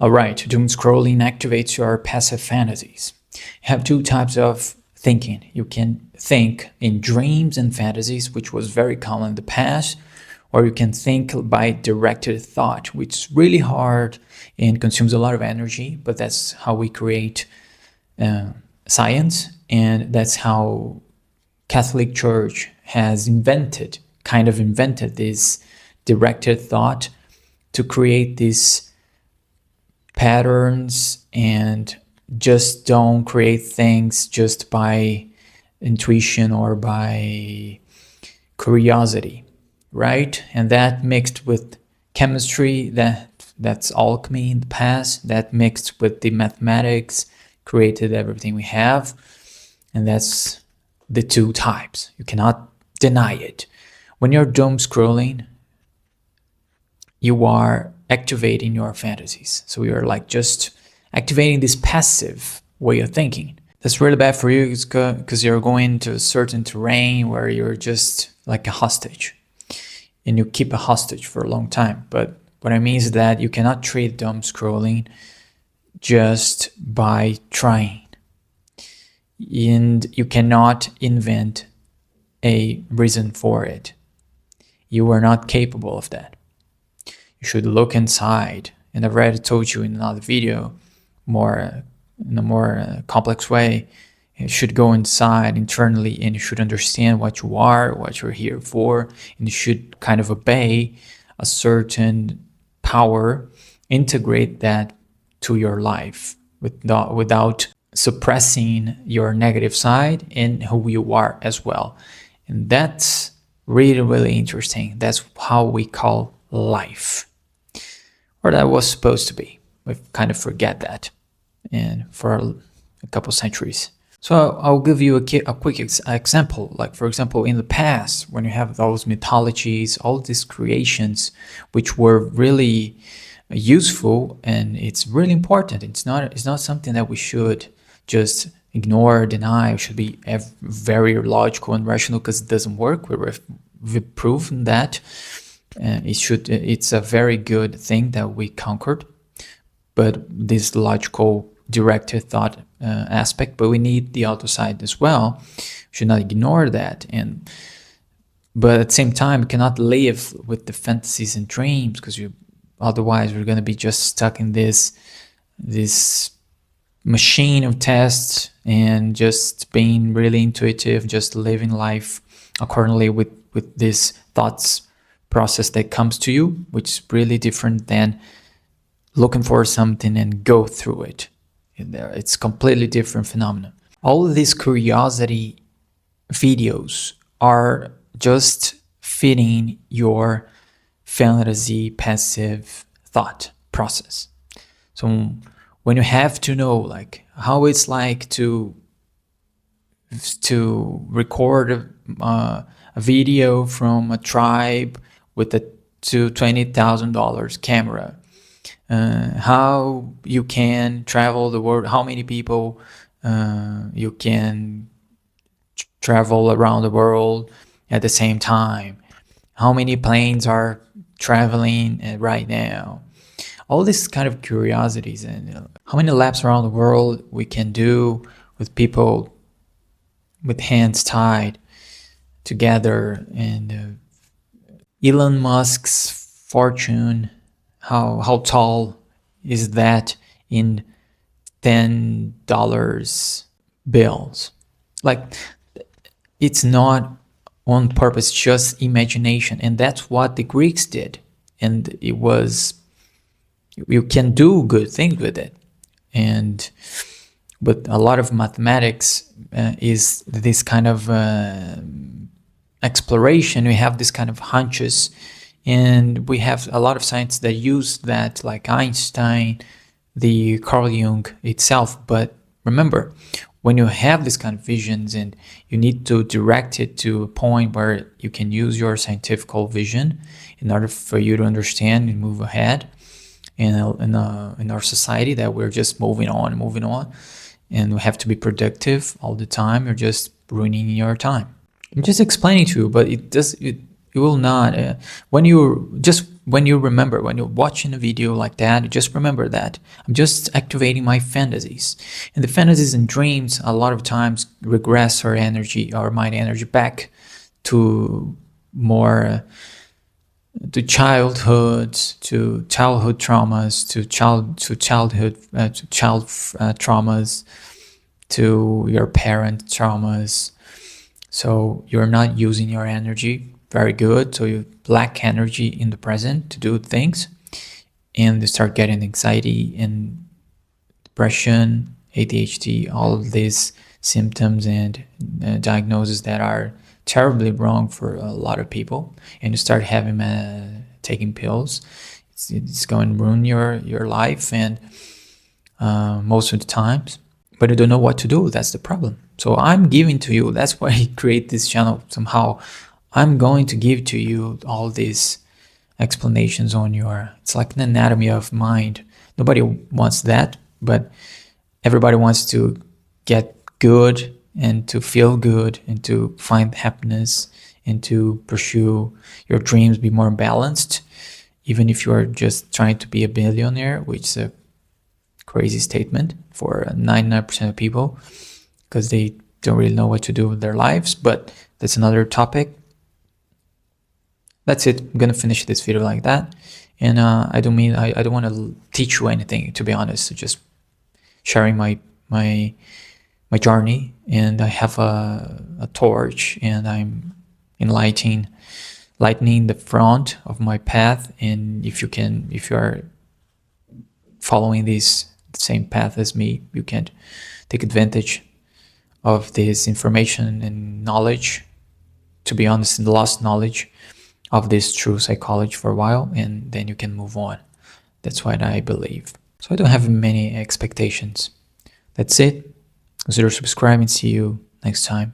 Alright, doomscrolling activates your passive fantasies. You have two types of thinking. You can think in dreams and fantasies, which was very common in the past, or you can think by directed thought, which is really hard and consumes a lot of energy, but that's how we create science, and that's how Catholic Church has invented this directed thought to create these patterns, and just don't create things just by intuition or by curiosity, right? And that mixed with chemistry, that's alchemy in the past, that mixed with the mathematics created everything we have. And that's the two types. You cannot deny it. When you're doom scrolling, you are activating your fantasies. So you're like just activating this passive way of thinking. That's really bad for you because you're going to a certain terrain where you're just like a hostage, and you keep a hostage for a long time. But what I mean is that you cannot treat doom scrolling just by trying, and you cannot invent a reason for it. You are not capable of that. You should look inside, and I've already told you in another video, in a more complex way. You should go inside internally, and you should understand what you are, what you're here for, and you should kind of obey a certain power, integrate that to your life without suppressing your negative side and who you are as well. And that's really, really interesting. That's how we call life. Or that was supposed to be. We've kind of forget that, and for a couple centuries. So I'll give you a quick example. Like, for example, in the past, when you have those mythologies, all these creations, which were really useful, and it's really important. It's not something that we should just ignore or deny. It should be very logical and rational, because it doesn't work. We've proven that. It's a very good thing that we conquered, but this logical directed thought aspect, but we need the other side as well. We should not ignore that. But at the same time, we cannot live with the fantasies and dreams, because otherwise we're going to be just stuck in this machine of tests and just being really intuitive, just living life accordingly with these thoughts process that comes to you, which is really different than looking for something and go through it. It's completely different phenomenon. All of these curiosity videos are just fitting your fantasy passive thought process. So when you have to know like how it's like to record a video from a tribe with a $20,000 camera, how you can travel the world, how many people you can travel around the world at the same time, how many planes are traveling right now, all these kind of curiosities, and how many laps around the world we can do with people with hands tied together, and Elon Musk's fortune, how tall is that in $10 bills? Like, it's not on purpose, just imagination. And that's what the Greeks did. And you can do good things with it. But a lot of mathematics is this kind of exploration. We have this kind of hunches, and we have a lot of scientists that use that, like Einstein, the Carl Jung itself. But remember, when you have this kind of visions, and you need to direct it to a point where you can use your scientific vision in order for you to understand and move ahead in our society, that we're just moving on, and we have to be productive all the time. You're just ruining your time. I'm just explaining to you, but it will not. When you just when you remember, when you're watching a video like that, you just remember that I'm just activating my fantasies. And the fantasies and dreams a lot of times regress our energy, our mind energy back to more to childhood traumas, to child traumas, to your parent traumas. So you're not using your energy very good, so you lack energy in the present to do things, and you start getting anxiety and depression, ADHD, all of these symptoms and diagnoses that are terribly wrong for a lot of people, and you start having taking pills. It's going to ruin your life, and most of the times, but you don't know what to do. That's the problem. So I'm giving to you, that's why I create this channel somehow. I'm going to give to you all these explanations on it's like an anatomy of mind. Nobody wants that, but everybody wants to get good and to feel good and to find happiness and to pursue your dreams, be more balanced, even if you are just trying to be a billionaire, which is a crazy statement for 99% of people because they don't really know what to do with their lives, but that's another topic. That's it. I'm gonna finish this video like that, and I don't want to teach you anything, to be honest. Just sharing my journey, and I have a torch, and I'm lightening the front of my path. And if you are following the same path as me, you can take advantage of this information and knowledge. To be honest, and lost knowledge of this true psychology for a while, and then you can move on. That's what I believe. So I don't have many expectations. That's it. Consider subscribing. See you next time.